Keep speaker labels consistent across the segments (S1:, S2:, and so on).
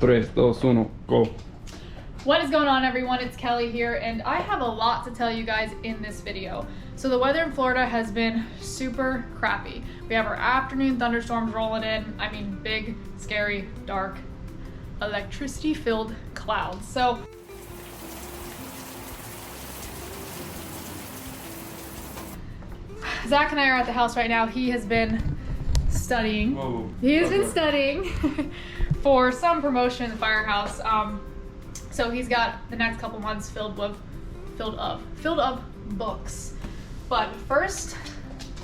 S1: 3, 2, 1, go.
S2: What is going on, everyone? It's Kelly here, and I have a lot to tell you guys in this video. So the weather in Florida has been super crappy. We have our afternoon thunderstorms rolling in. I mean, big, scary, dark, electricity-filled clouds. So Zach and I are at the house right now. He has been studying.
S1: Whoa.
S2: He has been studying for some promotion in the firehouse. So he's got the next couple months filled of books. But first,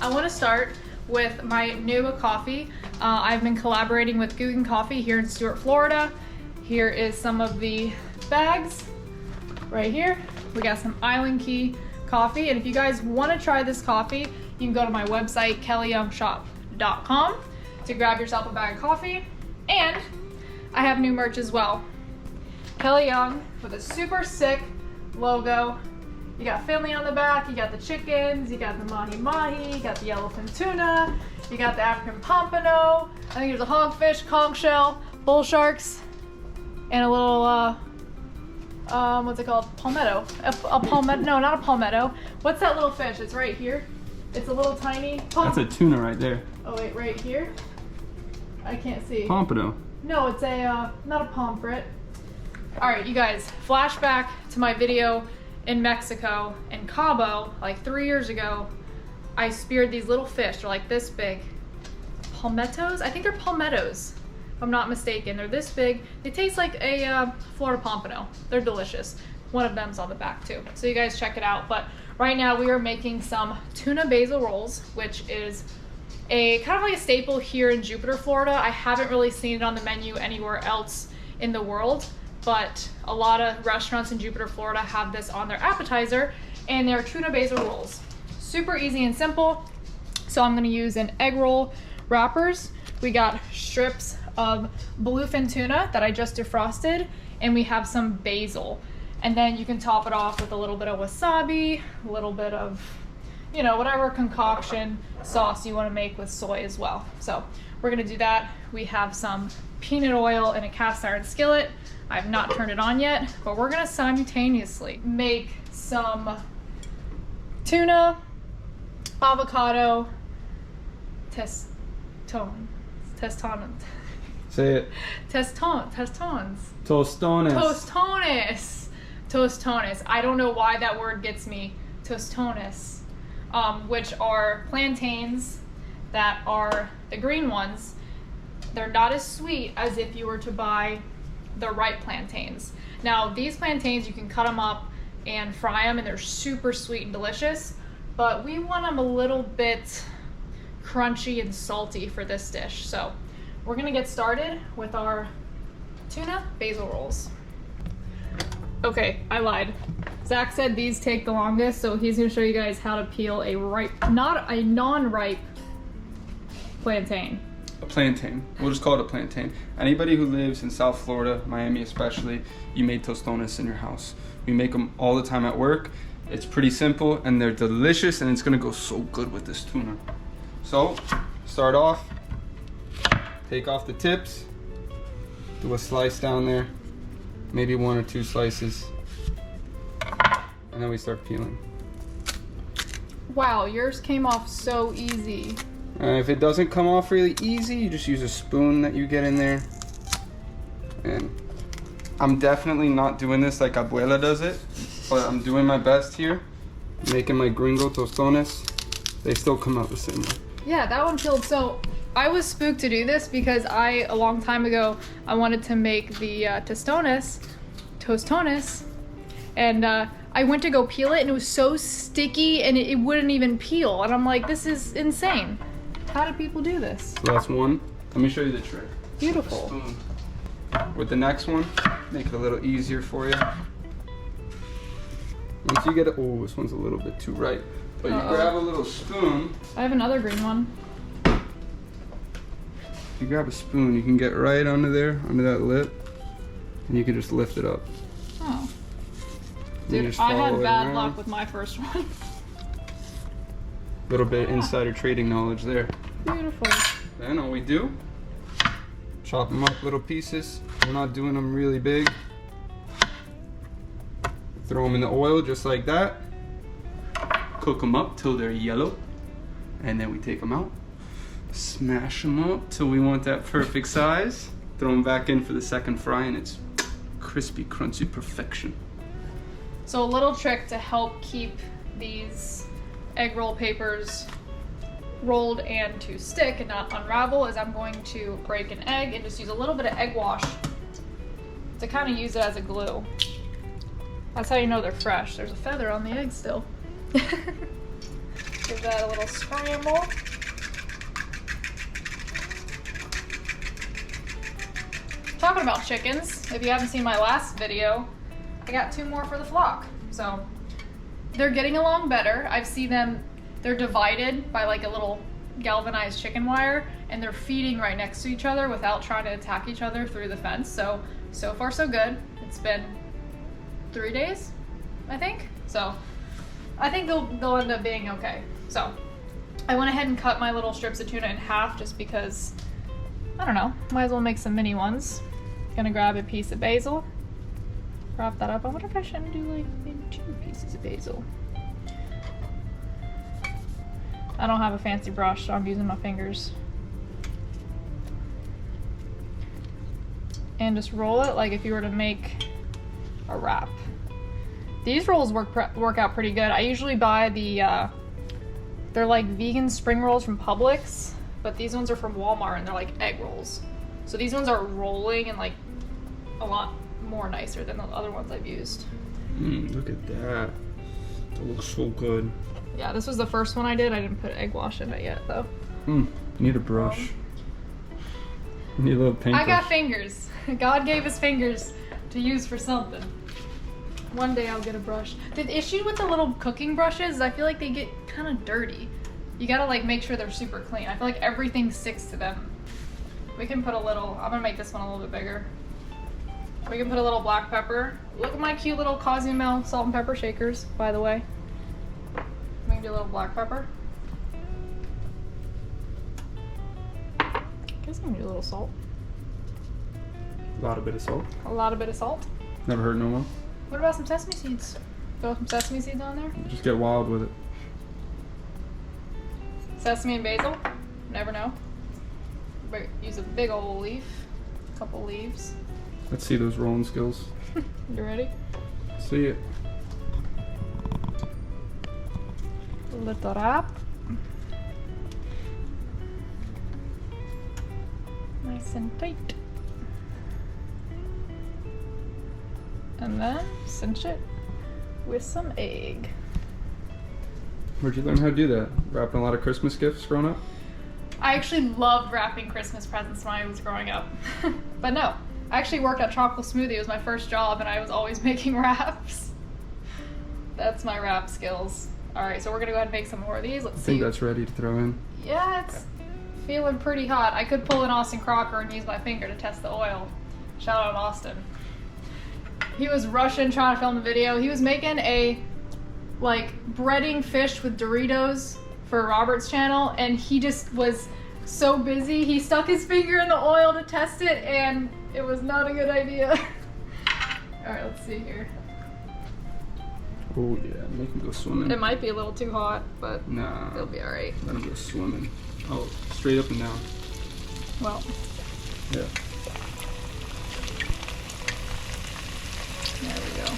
S2: I want to start with my new coffee. I've been collaborating with Guggen Coffee here in Stuart, Florida. Here is some of the bags right here. We got some Island Key coffee, and if you guys want to try this coffee, you can go to my website, kellyyoungshop.com, to grab yourself a bag of coffee. And I have new merch as well. Kelly Young with a super sick logo. You got Finley on the back, you got the chickens, you got the mahi-mahi, you got the yellowfin tuna, you got the African pompano, I think there's a hogfish, conch shell, bull sharks, and a little, what's it called? Palmetto. A palmetto, no, not a palmetto. What's that little fish? It's right here. It's a little tiny.
S1: That's a tuna right there.
S2: Oh wait, right here? I can't see.
S1: Pompano.
S2: No, it's a, not a pomfret. Alright, you guys, flashback to my video in Mexico, in Cabo, like 3 years ago. I speared these little fish, they're like this big. Palmettos? I think they're palmettos, if I'm not mistaken. They're this big. They taste like a Florida pompano. They're delicious. One of them's on the back too. So you guys check it out. But right now we are making some Tuna Basil Rolls, which is a kind of like a staple here in Jupiter, Florida. I haven't really seen it on the menu anywhere else in the world, but a lot of restaurants in Jupiter, Florida have this on their appetizer, and they're Tuna Basil Rolls. Super easy and simple. So I'm gonna use an egg roll wrappers. We got strips of bluefin tuna that I just defrosted, and we have some basil. And then you can top it off with a little bit of wasabi, a little bit of, you know, whatever concoction sauce you wanna make with soy as well. So we're gonna do that. We have some peanut oil in a cast iron skillet. I've not turned it on yet, but we're gonna simultaneously make some tuna, avocado, tostones.
S1: Say it.
S2: Tostones. I don't know why that word gets me. Tostones, which are plantains that are the green ones. They're not as sweet as if you were to buy the ripe plantains. Now these plantains, you can cut them up and fry them, and they're super sweet and delicious, but we want them a little bit crunchy and salty for this dish. So we're gonna get started with our tuna basil rolls. Okay, I lied. Zach said these take the longest, so he's gonna show you guys how to peel a ripe, not a non-ripe plantain.
S1: A plantain. We'll just call it a plantain. Anybody who lives in South Florida, Miami especially, you made tostones in your house. We make them all the time at work. It's pretty simple, and they're delicious, and it's gonna go so good with this tuna. So, start off, take off the tips, do a slice down there, maybe 1 or 2 slices, and then we start peeling.
S2: Wow, yours came off so easy.
S1: If it doesn't come off really easy, you just use a spoon that you get in there. And I'm definitely not doing this like Abuela does it, but I'm doing my best here. Making my gringo tostones. They still come out the same way.
S2: Yeah, that one peeled. So I was spooked to do this because a long time ago, I wanted to make the tostones, and I went to go peel it, and it was so sticky, and it wouldn't even peel. And I'm like, this is insane. How do people do this?
S1: So that's one. Let me show you the trick.
S2: Beautiful.
S1: Spoon. With the next one, make it a little easier for you. Once you get it, oh, this one's a little bit too ripe. But you grab a little spoon.
S2: I have another green one.
S1: If you grab a spoon, you can get right under there, under that lip, and you can just lift it up.
S2: Oh. Dude, I had bad luck with my first one.
S1: Little bit insider trading knowledge there.
S2: Beautiful.
S1: Then all we do, Chop them up little pieces. We're not doing them really big. Throw them in the oil just like that. Cook them up till they're yellow. And then we take them out. Smash them up till we want that perfect size. Throw them back in for the second fry and it's crispy, crunchy perfection.
S2: So a little trick to help keep these egg roll papers rolled and to stick and not unravel is I'm going to break an egg and just use a little bit of egg wash to kind of use it as a glue. That's how you know they're fresh. There's a feather on the egg still. Give that a little scramble. Talking about chickens, if you haven't seen my last video, I got 2 more for the flock. So they're getting along better. I've seen them, they're divided by like a little galvanized chicken wire and they're feeding right next to each other without trying to attack each other through the fence. So far so good. It's been 3 days, I think. So I think they'll end up being okay. So I went ahead and cut my little strips of tuna in half just because, I don't know, might as well make some mini ones. Gonna grab a piece of basil, wrap that up. I wonder if I shouldn't do like maybe 2 pieces of basil. I don't have a fancy brush, so I'm using my fingers. And just roll it like if you were to make a wrap. These rolls work out pretty good. I usually buy the, they're like vegan spring rolls from Publix, but these ones are from Walmart and they're like egg rolls. So these ones are rolling and like a lot more nicer than the other ones I've used.
S1: Look at that. That looks so good.
S2: Yeah, this was the first one I did. I didn't put egg wash in it yet though.
S1: You need a brush. You need a little paintbrush.
S2: I got fingers. God gave us fingers to use for something. One day I'll get a brush. The issue with the little cooking brushes is I feel like they get kind of dirty. You gotta like make sure they're super clean. I feel like everything sticks to them. We can put a little, I'm gonna make this one a little bit bigger. We can put a little black pepper. Look at my cute little Cozumel salt and pepper shakers, by the way. We can do a little black pepper. I guess I'm gonna do a little salt.
S1: A lot of bit of salt.
S2: A lot of bit of salt.
S1: Never heard no one.
S2: What about some sesame seeds? Throw some sesame seeds on there?
S1: Just get wild with it.
S2: Sesame and basil? Never know. Use a big old leaf. A couple leaves.
S1: Let's see those rolling skills.
S2: You ready?
S1: See it.
S2: Little wrap. Nice and tight. And then cinch it with some egg.
S1: Where'd you learn how to do that? Wrapping a lot of Christmas gifts growing up?
S2: I actually loved wrapping Christmas presents when I was growing up. But no, I actually worked at Tropical Smoothie. It was my first job and I was always making wraps. That's my wrap skills. All right, so we're gonna go ahead and make some more of these. Let's see.
S1: I think that's ready to throw in.
S2: Yeah, it's feeling pretty hot. I could pull an Austin Crocker and use my finger to test the oil. Shout out Austin. He was rushing trying to film the video. He was making a like breading fish with Doritos for Robert's channel and he just was so busy. He stuck his finger in the oil to test it and it was not a good idea. All right, let's see here.
S1: Oh yeah, make him go swimming.
S2: It might be a little too hot, but
S1: nah,
S2: it'll be all right.
S1: Let him go swimming. Oh, straight up and down.
S2: Well,
S1: yeah.
S2: There we go.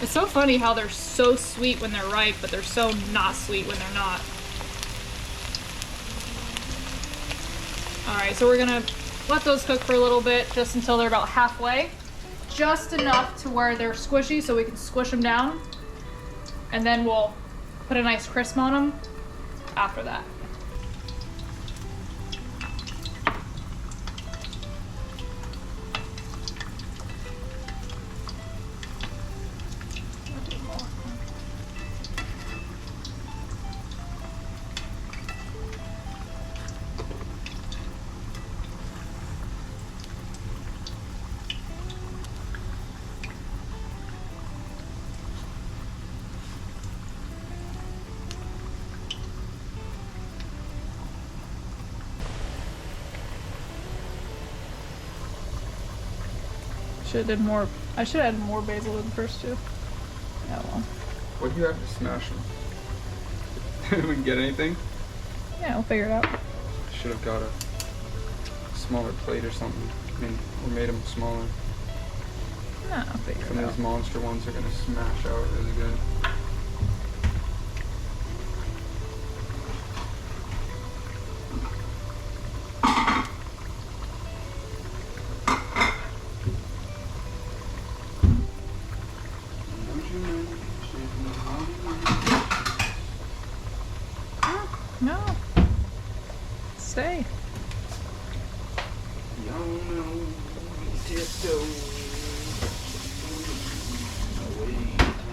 S2: It's so funny how they're so sweet when they're ripe, but they're so not sweet when they're not. Alright, so we're gonna let those cook for a little bit, just until they're about halfway. Just enough to where they're squishy so we can squish them down. And then we'll put a nice crisp on them after that. Should have did more. I should have added more basil than the first two. Yeah, well.
S1: What do you have to smash them? We can get anything?
S2: Yeah, we'll figure it out.
S1: Should have got a smaller plate or something. I mean, or made them smaller.
S2: Nah, I'll figure
S1: Some
S2: it
S1: of
S2: out.
S1: these monster ones are gonna smash out really good.
S2: No. Stay.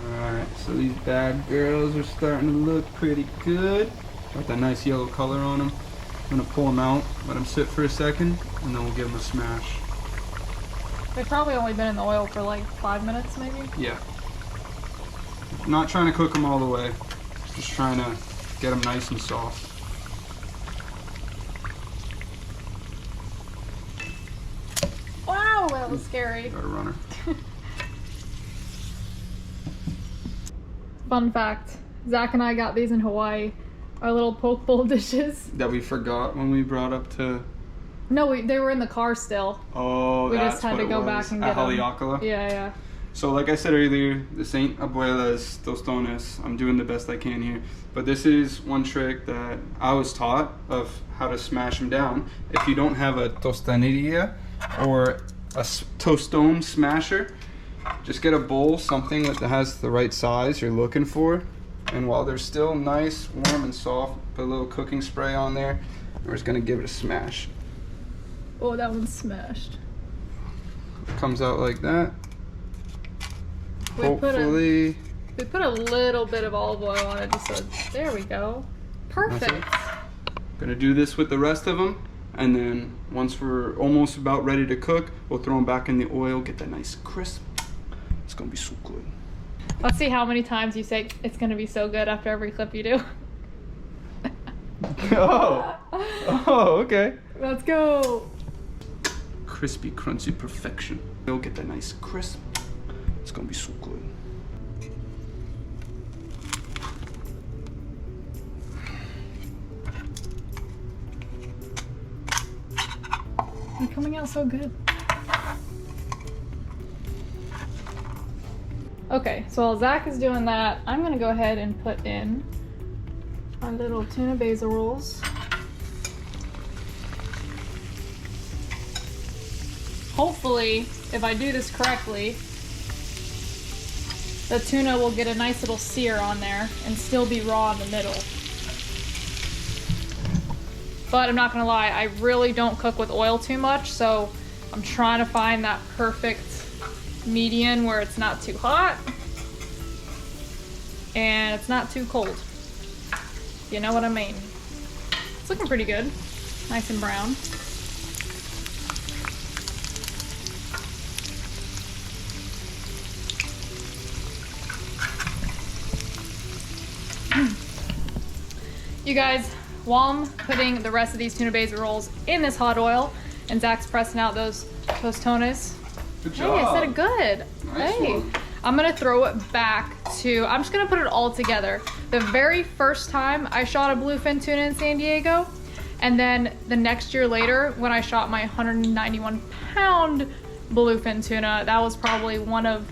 S1: Alright, so these bad girls are starting to look pretty good. Got that nice yellow color on them. I'm gonna pull them out, let them sit for a second, and then we'll give them a smash.
S2: They've probably only been in the oil for like 5 minutes, maybe.
S1: Yeah. Not trying to cook them all the way, just trying to get them nice and soft.
S2: Wow, that was scary.
S1: Got a runner.
S2: Fun fact, Zach and I got these in Hawaii. Our little poke bowl dishes.
S1: That we forgot when we brought up to...
S2: No, they were in the car still.
S1: Oh,
S2: We
S1: that's
S2: just had
S1: what
S2: to
S1: it
S2: go
S1: was.
S2: back and
S1: At
S2: get them.
S1: Haleakala?
S2: Yeah.
S1: So like I said earlier, this ain't abuela's tostones. I'm doing the best I can here. But this is one trick that I was taught of how to smash them down. If you don't have a tostaneria or a tostone smasher, just get a bowl, something that has the right size you're looking for. And while they're still nice, warm, and soft, put a little cooking spray on there. We're just gonna give it a smash.
S2: Oh, that one's smashed.
S1: It comes out like that.
S2: We
S1: Hopefully.
S2: put a little bit of olive oil on it just so, there we go. Perfect.
S1: Gonna do this with the rest of them, and then once we're almost about ready to cook, we'll throw them back in the oil, get that nice crisp. It's gonna be so good.
S2: Let's see how many times you say it's gonna be so good after every clip you do.
S1: Oh, okay.
S2: Let's go.
S1: Crispy, crunchy perfection. You'll get that nice crisp. It's gonna be so good.
S2: They're coming out so good. Okay, so while Zach is doing that, I'm gonna go ahead and put in our little tuna basil rolls. Hopefully, if I do this correctly, the tuna will get a nice little sear on there and still be raw in the middle. But I'm not gonna lie, I really don't cook with oil too much, so I'm trying to find that perfect median where it's not too hot and it's not too cold. You know what I mean? It's looking pretty good. Nice and brown. You guys, while I'm putting the rest of these tuna basil rolls in this hot oil and Zach's pressing out those tostones.
S1: Good
S2: Hey,
S1: job.
S2: I said it good.
S1: Nice
S2: Hey.
S1: one.
S2: I'm gonna throw it back to, I'm just gonna put it all together. The very first time I shot a bluefin tuna in San Diego, and then the next year later when I shot my 191 pound bluefin tuna, that was probably one of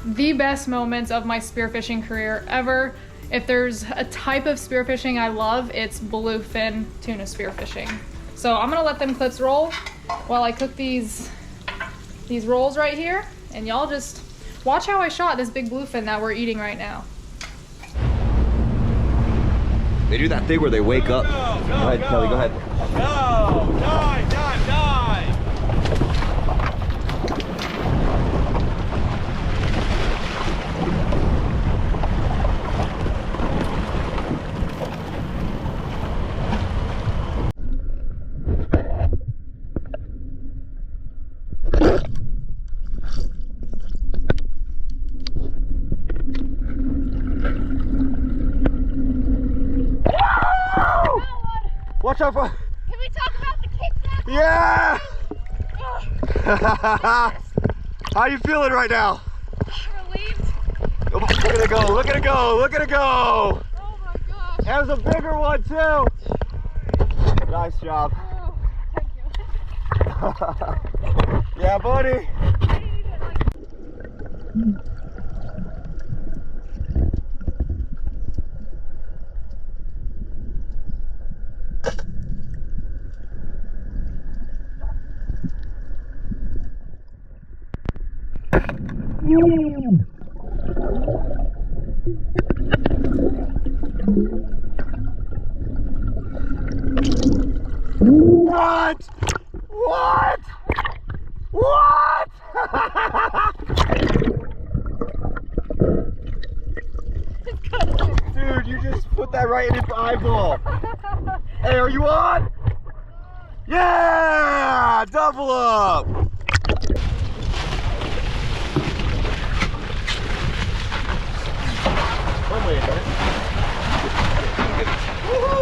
S2: the best moments of my spearfishing career ever. If there's a type of spearfishing I love, it's bluefin tuna spearfishing. So I'm gonna let them clips roll while I cook these rolls right here, and y'all just watch how I shot this big bluefin that we're eating right now.
S3: They do that thing where they wake up.
S4: Go
S3: ahead, Kelly, go ahead.
S4: Go! Dive, dive, dive!
S3: Watch out for...
S5: Can we talk about the kickback?
S3: Yeah! How you feeling right now?
S2: Relieved.
S3: Look at it go, look at it go, look at it go!
S2: Oh my gosh.
S3: That was a bigger one too! Nice job.
S2: Oh, thank you.
S3: Yeah, buddy. What? What? What? Dude, you just put that right in his eyeball. Hey, are you on? Yeah! Double up!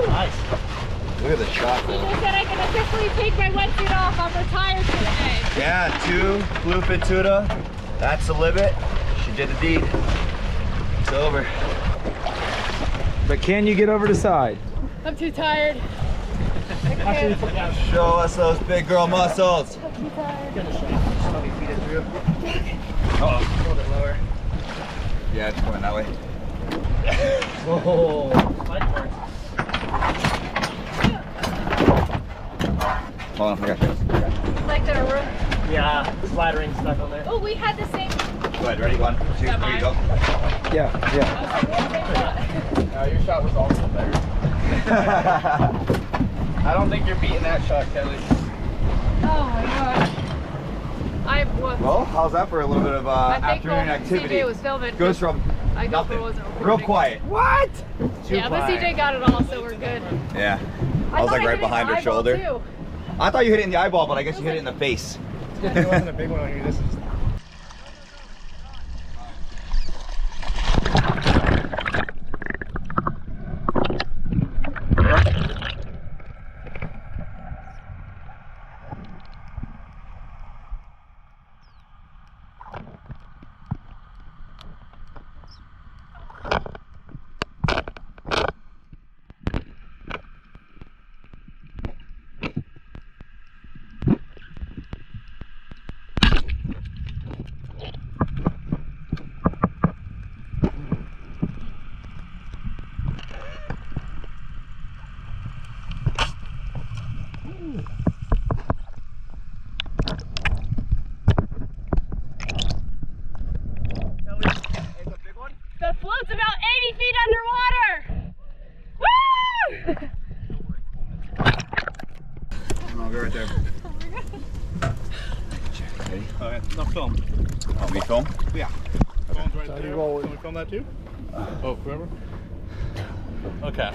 S3: Nice. Look at the shot, though.
S2: He said I can officially take my wetsuit off. I'm retired for the day.
S3: Yeah, 2 bluefin tuna. That's the limit. She did the deed. It's over.
S1: But can you get over the side?
S2: I'm too tired.
S3: Show us those big girl muscles.
S2: I'm too tired.
S3: Uh-oh. A little bit lower. Yeah, it's going that way.
S4: Oh,
S3: Hold on, I got this.
S2: Like that room.
S4: yeah, slattering stuck on there.
S2: Oh, we had the same.
S3: Go ahead, ready? 1, 2, 3,
S2: that mine?
S3: go.
S1: Yeah.
S4: Your shot was also better. I don't think you're beating that shot, Kelly.
S2: Oh my gosh.
S3: Well, how's that for a little bit of afternoon activity?
S2: CJ was filming.
S3: Goes from
S2: I
S3: nothing,
S2: wasn't recording.
S3: real quiet. What?
S2: Yeah, but CJ got it all, so we're good.
S3: Yeah. I was like right behind her shoulder.
S2: Too.
S3: I thought you hit it in the eyeball, but I guess you hit it in the face.
S4: There wasn't a big one on you. This is.
S2: The float's about 80 feet underwater! Woo!
S3: I'll be right there. Ready?
S4: Okay, no film.
S3: Oh, me film?
S4: Yeah. Phone's right there. Can we film that too? Oh, whoever? Okay.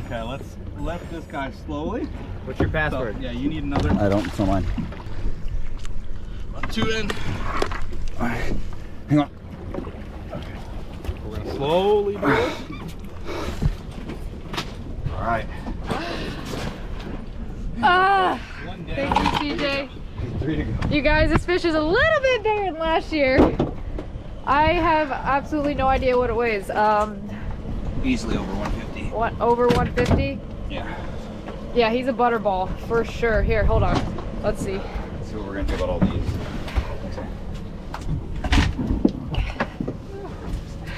S4: Okay, let's lift this guy slowly.
S3: What's your password?
S4: So, yeah, you need another.
S3: I don't, so mine.
S4: 2 in.
S3: Alright. Hang on.
S4: We're gonna slowly do it.
S3: Alright.
S2: Thank you, CJ.
S3: 3 to go.
S2: You guys, this fish is a little bit bigger than last year. I have absolutely no idea what it weighs.
S3: Easily over 150.
S2: What, over 150?
S3: Yeah.
S2: Yeah, he's a butterball for sure. Here, hold on. Let's see.
S3: Let's see what we're gonna do about all these.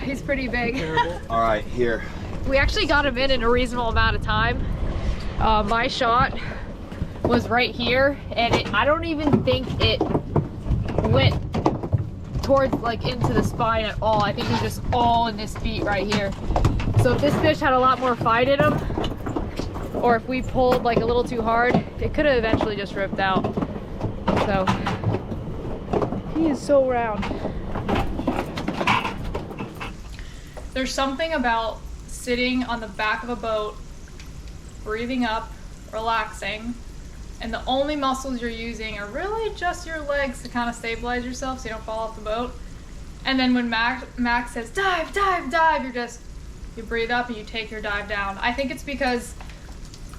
S2: He's pretty big.
S3: Alright, here.
S2: We actually got him in a reasonable amount of time. My shot was right here, and I don't even think it went towards like into the spine at all. I think he's just all in this beat right here. So if this fish had a lot more fight in him, or if we pulled like a little too hard, it could have eventually just ripped out. So he is so round. There's something about sitting on the back of a boat, breathing up, relaxing, and the only muscles you're using are really just your legs to kind of stabilize yourself so you don't fall off the boat. And then when Max says, dive, dive, dive, you breathe up and you take your dive down. I think it's because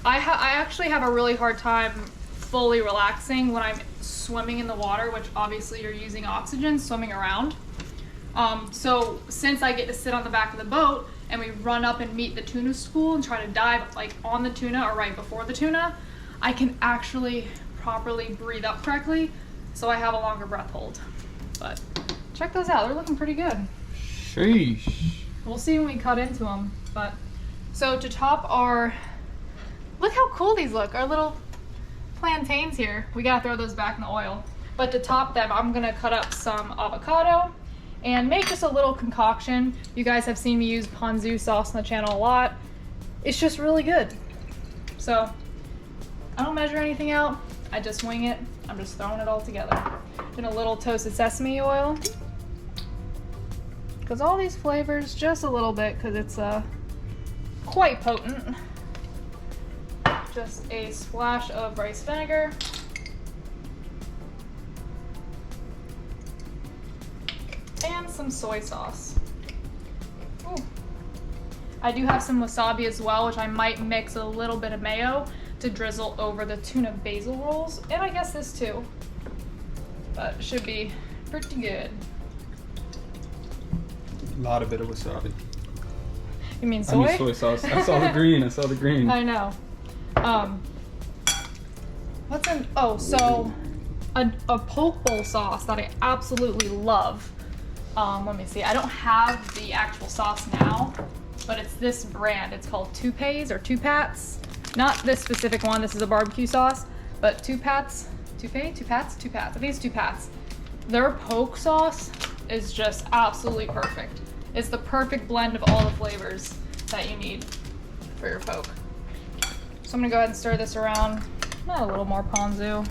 S2: I actually have a really hard time fully relaxing when I'm swimming in the water, which obviously you're using oxygen swimming around. So since I get to sit on the back of the boat and we run up and meet the tuna school and try to dive like on the tuna or right before the tuna, I can actually properly breathe up correctly, so I have a longer breath hold. But check those out, they're looking pretty good.
S1: Sheesh.
S2: We'll see when we cut into them. But so to top our, look how cool these look, our little plantains here. We gotta throw those back in the oil. But to top them, I'm gonna cut up some avocado and make just a little concoction. You guys have seen me use ponzu sauce on the channel a lot. It's just really good. So I don't measure anything out, I just wing it. I'm just throwing it all together. Then a little toasted sesame oil. Because all these flavors, just a little bit, because it's quite potent. Just a splash of rice vinegar. And some soy sauce. Ooh. I do have some wasabi as well, which I might mix a little bit of mayo to drizzle over the tuna basil rolls. And I guess this too. But it should be pretty good.
S1: A lot of bit of wasabi.
S2: You mean soy?
S1: I mean soy sauce. I saw the green. I saw the green.
S2: I know. What's in? Oh, so a poke bowl sauce that I absolutely love. Let me see. I don't have the actual sauce now, but it's this brand. It's called Two Pats. Not this specific one. This is a barbecue sauce, but Two Pats. I think it's Two Pats. Their poke sauce is just absolutely perfect. It's the perfect blend of all the flavors that you need for your poke. So I'm gonna go ahead and stir this around. Add a little more ponzu.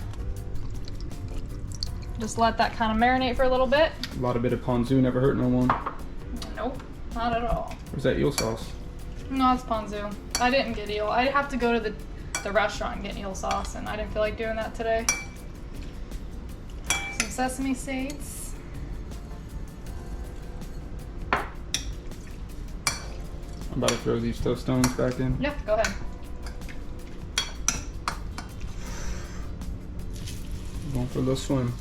S2: Just let that kind of marinate for a little bit.
S1: A lot of bit of ponzu, never hurt no one.
S2: Nope, not at all.
S1: Where's that eel sauce?
S2: No, it's ponzu. I didn't get eel. I'd have to go to the restaurant and get eel sauce, and I didn't feel like doing that today. Some sesame seeds.
S1: I'm about to throw these tostones back in.
S2: Yeah, go ahead.
S1: Going for a little swim.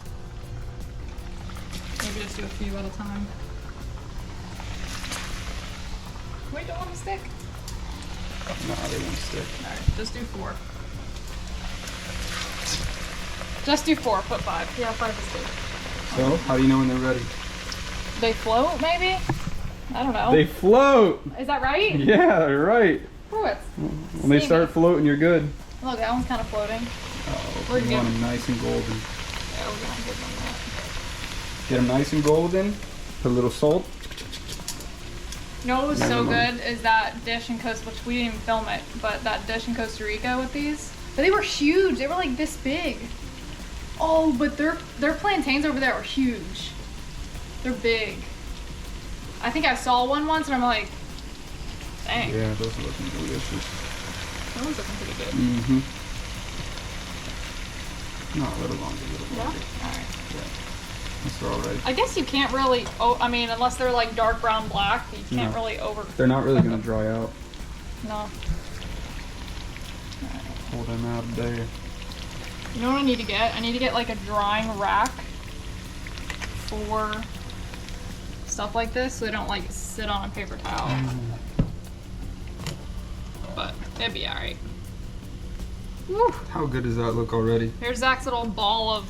S2: Maybe just do a few at a time. Wait, don't want to stick?
S1: Nah, they won't stick.
S2: Alright, just do 4. Just do 4, put 5. Yeah, 5 is good.
S1: So, how do you know when they're ready?
S2: They float, maybe? I don't know.
S1: They float!
S2: Is that right?
S1: Yeah, you're right.
S2: Oh, it's
S1: When they start floating, you're good.
S2: Look, that one's kind of floating.
S1: Oh,
S2: We're
S1: you
S2: good.
S1: want them nice and golden.
S2: Yeah, we're gonna give them that.
S1: Get them nice and golden. Put a little salt.
S2: You know what was so good is that dish in Costa, which we didn't even film it, but that dish in Costa Rica with these. But they were huge. They were like this big. Oh, but their plantains over there are huge. They're big. I think I saw one once and I'm like, dang.
S1: Yeah, those are looking delicious.
S2: That was looking pretty good.
S1: Mm-hmm. No, a little longer, a little
S2: Yeah?
S1: longer.
S2: Alright.
S1: Yeah. That's all right.
S2: I guess you can't really, I mean, unless they're like dark brown black, you can't
S1: No.
S2: really over.
S1: They're not really going to dry out.
S2: No.
S1: Pull them out of there.
S2: You know what I need to get? I need to get like a drying rack for stuff like this so they don't like sit on a paper towel. But it'd be alright. Woo!
S1: How good does that look already?
S2: Here's Zach's little ball of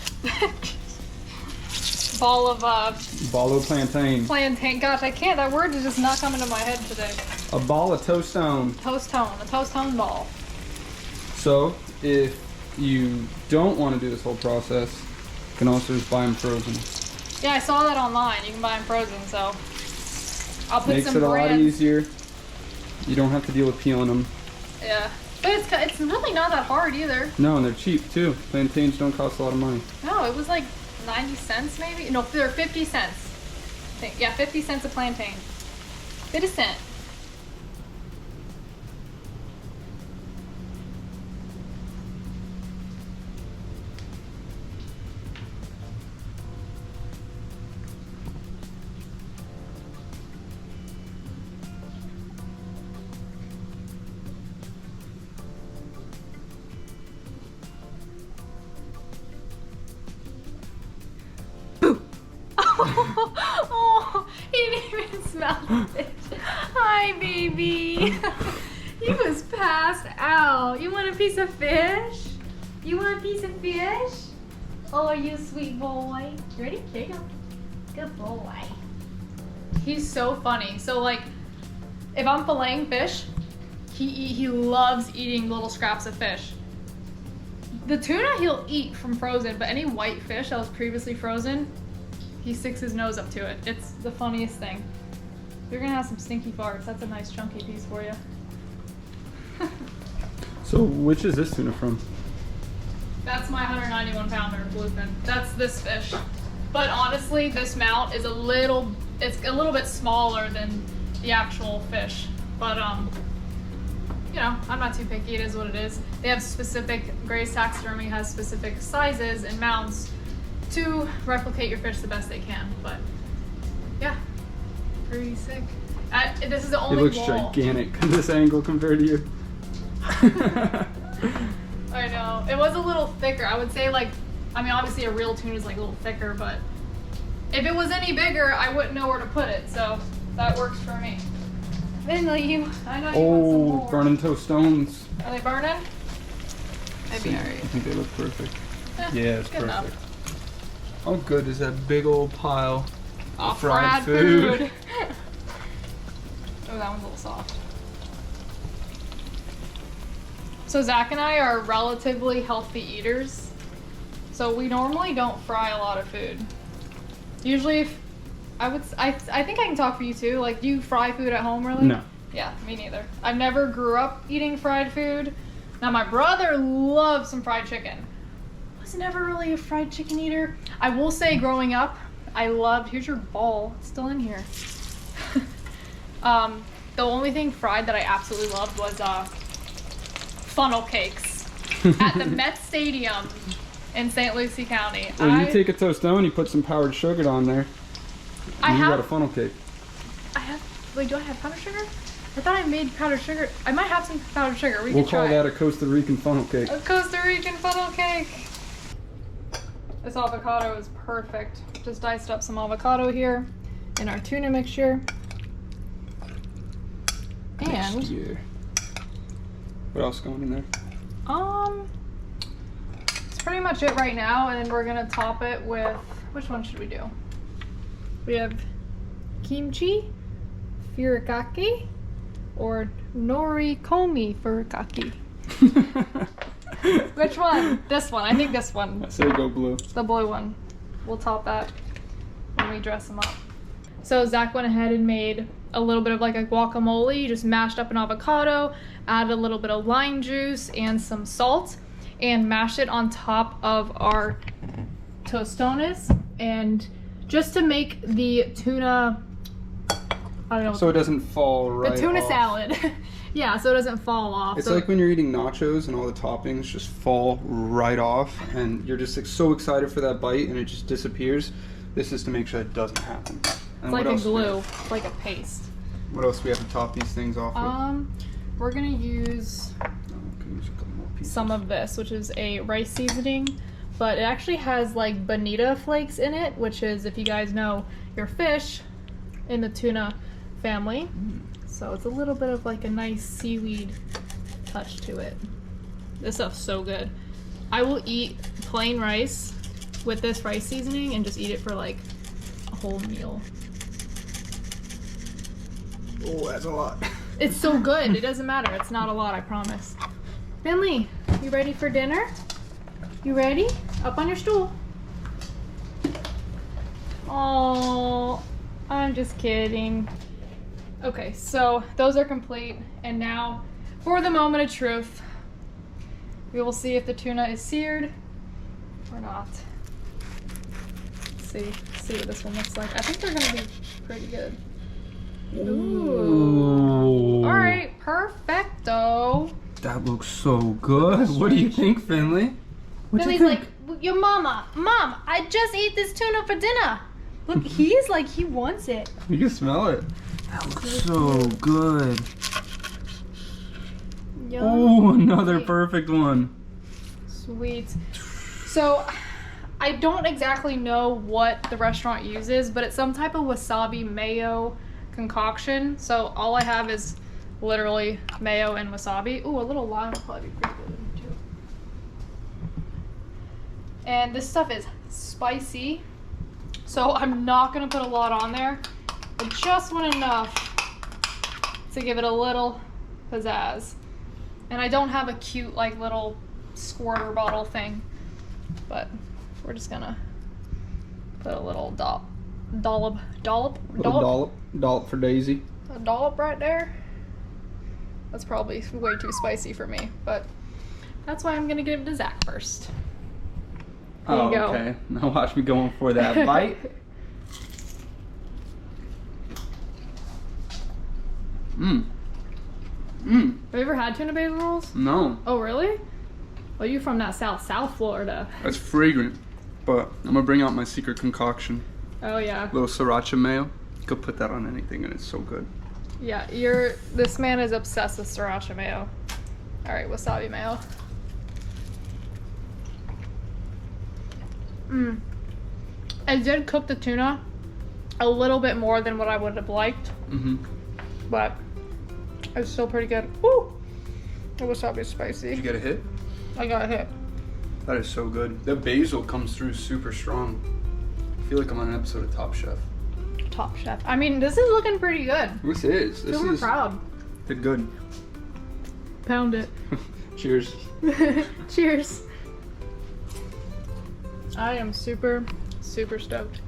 S1: Ball of plantain.
S2: plantain. Gosh, I can't. That word is just not coming to my head today.
S1: A ball of toastone.
S2: Toastone. A toastone ball.
S1: So, if you don't want to do this whole process, you can also just buy them frozen.
S2: Yeah, I saw that online. You can buy them frozen, so I'll put
S1: Makes
S2: some
S1: it a lot
S2: brands.
S1: easier. You don't have to deal with peeling them.
S2: Yeah, but it's really not that hard either.
S1: No, and they're cheap too. Plantains don't cost a lot of money.
S2: No, it was like 90 cents maybe. No, they're 50 cents. I think. Yeah, 50 cents a plantain. 50 cent. Oh, he didn't even smell the fish. Hi, baby. He was passed out. You want a piece of fish? You want a piece of fish? Oh, you sweet boy. You ready? Here you go. Good boy. He's so funny. So like, if I'm filleting fish, he loves eating little scraps of fish. The tuna he'll eat from frozen, but any white fish that was previously frozen, he sticks his nose up to it. It's the funniest thing. You're gonna have some stinky farts. That's a nice chunky piece for you.
S1: So which is this tuna from?
S2: That's my 191 pounder bluefin. That's this fish. But honestly, this mount is it's a little bit smaller than the actual fish. But you know, I'm not too picky, it is what it is. They have specific, Gray's Taxidermy has specific sizes and mounts to replicate your fish the best they can. But yeah, pretty sick. This is the only
S1: It looks
S2: wall.
S1: gigantic at this angle compared to you.
S2: I know. It was a little thicker. I would say like, I mean obviously a real tuna is like a little thicker, but if it was any bigger, I wouldn't know where to put it. So that works for me. Finley, I know you want some more.
S1: Burning tostones.
S2: Are they burning? Maybe alright.
S1: I think they look perfect. Yeah, it's
S2: good
S1: perfect.
S2: enough.
S1: How good is that big old pile
S2: Oh,
S1: of fried
S2: food. Oh, that one's a little soft. So Zach and I are relatively healthy eaters. So we normally don't fry a lot of food. Usually if I think I can talk for you too. Like, do you fry food at home really?
S1: No.
S2: Yeah, me neither. I never grew up eating fried food. Now my brother loves some fried chicken. I was never really a fried chicken eater. I will say growing up, I loved, here's your ball, it's still in here. The only thing fried that I absolutely loved was funnel cakes at the Met Stadium in St. Lucie County.
S1: Well, you take a tostone, you put some powdered sugar on there, and you got a funnel cake.
S2: Wait, do I have powdered sugar? I thought I made powdered sugar. I might have some powdered sugar.
S1: We'll call that a Costa Rican funnel cake.
S2: A Costa Rican funnel cake. This avocado is perfect. Just diced up some avocado here in our tuna mixture. And
S1: what else going in there?
S2: it's pretty much it right now, and then we're gonna top it with, which one should we do? We have kimchi, furikake, or norikomi furikake. Which one? This one. I think this one.
S1: I say go blue.
S2: The blue one. We'll top that when we dress them up. So Zach went ahead and made a little bit of like a guacamole. You just mashed up an avocado, added a little bit of lime juice and some salt, and mashed it on top of our tostones, and just to make the tuna, I don't know.
S1: So it doesn't fall right off.
S2: The tuna salad. Yeah, so it doesn't fall off.
S1: It's like when you're eating nachos and all the toppings just fall right off, and you're just like, so excited for that bite and it just disappears. This is to make sure it doesn't happen.
S2: It's like a glue. It's like a paste.
S1: What else do we have to top these things off with?
S2: We're gonna use some of this, which is a rice seasoning, but it actually has like bonita flakes in it, which is, if you guys know your fish in the tuna family. So it's a little bit of like a nice seaweed touch to it. This stuff's so good. I will eat plain rice with this rice seasoning and just eat it for like a whole meal.
S1: Oh, that's a lot.
S2: It's so good. It doesn't matter. It's not a lot, I promise. Finley, you ready for dinner? You ready? Up on your stool. Oh, I'm just kidding. Okay, so those are complete, and now for the moment of truth. We will see if the tuna is seared or not. Let's see what this one looks like. I think they're gonna be pretty good. Ooh. All right, perfecto.
S1: That looks so good. What do you think, Finley?
S2: Finley's like, your Mom, I just ate this tuna for dinner. Look, he's like, he wants it.
S1: You can smell it. That looks so good.
S2: Yum.
S1: Oh, another perfect one.
S2: Sweet. So, I don't exactly know what the restaurant uses, but it's some type of wasabi mayo concoction. So all I have is literally mayo and wasabi. Ooh, a little lime would probably be pretty good too. And this stuff is spicy, so I'm not gonna put a lot on there. I just want enough to give it a little pizzazz. And I don't have a cute like little squirter bottle thing, but we're just gonna put a little dollop
S1: for Daisy.
S2: a dollop right there. That's probably way too spicy for me, but that's why I'm gonna give it to Zach first. There you go.
S1: Okay. Now watch me going for that bite. Mmm. Mmm.
S2: Have you ever had tuna basil rolls?
S1: No.
S2: Oh, really? Well, you're from that South Florida.
S1: That's fragrant. But I'm gonna bring out my secret concoction.
S2: Oh yeah.
S1: Little sriracha mayo. You could put that on anything and it's so good.
S2: Yeah, this man is obsessed with sriracha mayo. All right, wasabi mayo. Mmm. I did cook the tuna a little bit more than what I would have liked.
S1: Mm-hmm.
S2: But it's still pretty good. Woo! The wasabi is spicy.
S1: Did you get a hit?
S2: I got a hit.
S1: That is so good. The basil comes through super strong. I feel like I'm on an episode of Top Chef.
S2: Top Chef. I mean, this is looking pretty good.
S1: This is.
S2: Super proud.
S1: Did good.
S2: Pound it.
S1: Cheers.
S2: Cheers. I am super stoked.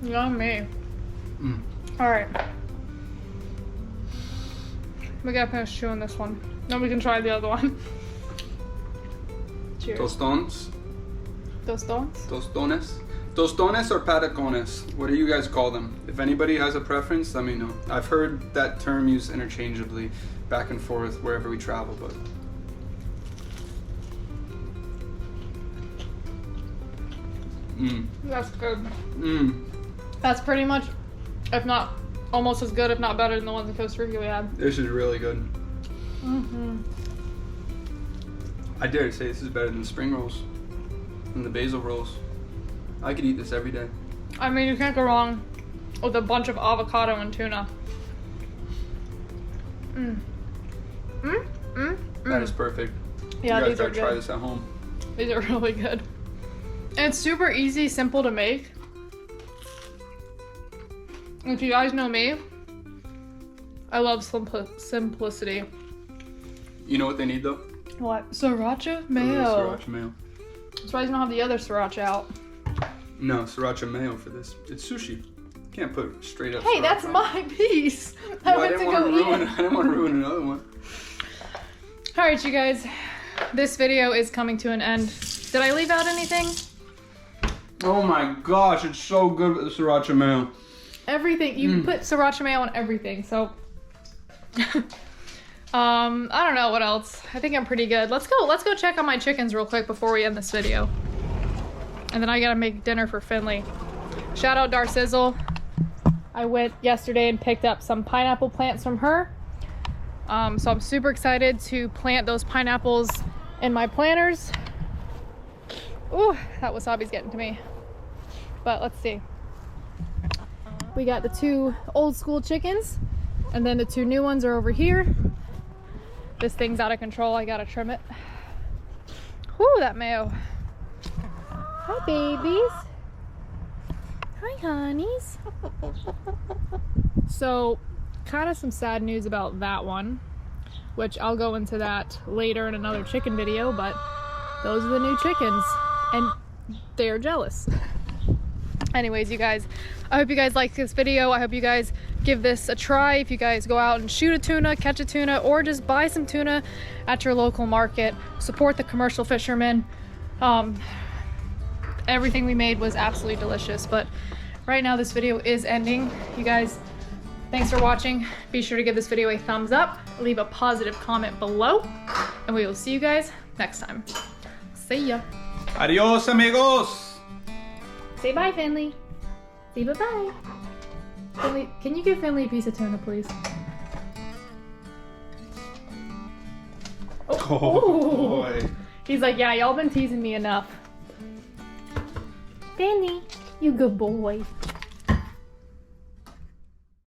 S2: Yummy. All right. We gotta finish chewing this one. Then we can try the other one. Cheers.
S1: Tostones?
S2: Tostones?
S1: Tostones? Tostones or patacones? What do you guys call them? If anybody has a preference, let me know. I've heard that term used interchangeably back and forth wherever we travel, but...
S2: That's good.
S1: That's
S2: pretty much, if not almost as good, if not better than the ones in Costa Rica we had.
S1: This is really good. I dare to say this is better than the spring rolls and the basil rolls. I could eat this every day.
S2: I mean, you can't go wrong with a bunch of avocado and tuna.
S1: That is perfect.
S2: Yeah,
S1: you guys
S2: these are
S1: gotta try
S2: good.
S1: this at home.
S2: These are really good. And it's super easy, simple to make. If you guys know me, I love simplicity.
S1: You know what they need though?
S2: What? Sriracha mayo.
S1: Sriracha mayo.
S2: That's why you don't have the other sriracha out.
S1: No, sriracha mayo for this. It's sushi. Can't put straight up.
S2: Hey,
S1: sriracha.
S2: that's my piece. I
S1: Well,
S2: went to go
S1: I
S2: eat.
S1: didn't want to ruin another one.
S2: All right, you guys. This video is coming to an end. Did I leave out anything?
S1: Oh my gosh, it's so good with the sriracha mayo.
S2: Everything. You put sriracha mayo on everything, so... I don't know what else. I think I'm pretty good. Let's go check on my chickens real quick before we end this video. And then I gotta make dinner for Finley. Shout out Darcizzle. I went yesterday and picked up some pineapple plants from her. So I'm super excited to plant those pineapples in my planters. Ooh, that wasabi's getting to me. But let's see. We got the 2 old school chickens, and then the 2 new ones are over here. This thing's out of control. I gotta trim it. Whoo, that mayo. Hi, babies. Hi, honeys. So, kind of some sad news about that one, which I'll go into that later in another chicken video, but those are the new chickens, and they are jealous. Anyways, you guys, I hope you guys like this video. I hope you guys give this a try. If you guys go out and shoot a tuna, catch a tuna, or just buy some tuna at your local market, support the commercial fishermen. Everything we made was absolutely delicious, but right now this video is ending. You guys, thanks for watching. Be sure to give this video a thumbs up, leave a positive comment below, and we will see you guys next time. See ya.
S1: Adios, amigos.
S2: Say bye, Finley. Say bye-bye. Finley, can you give Finley a piece of tuna, please? Oh.
S1: Oh boy.
S2: He's like, yeah, y'all been teasing me enough. Benny, you good boy.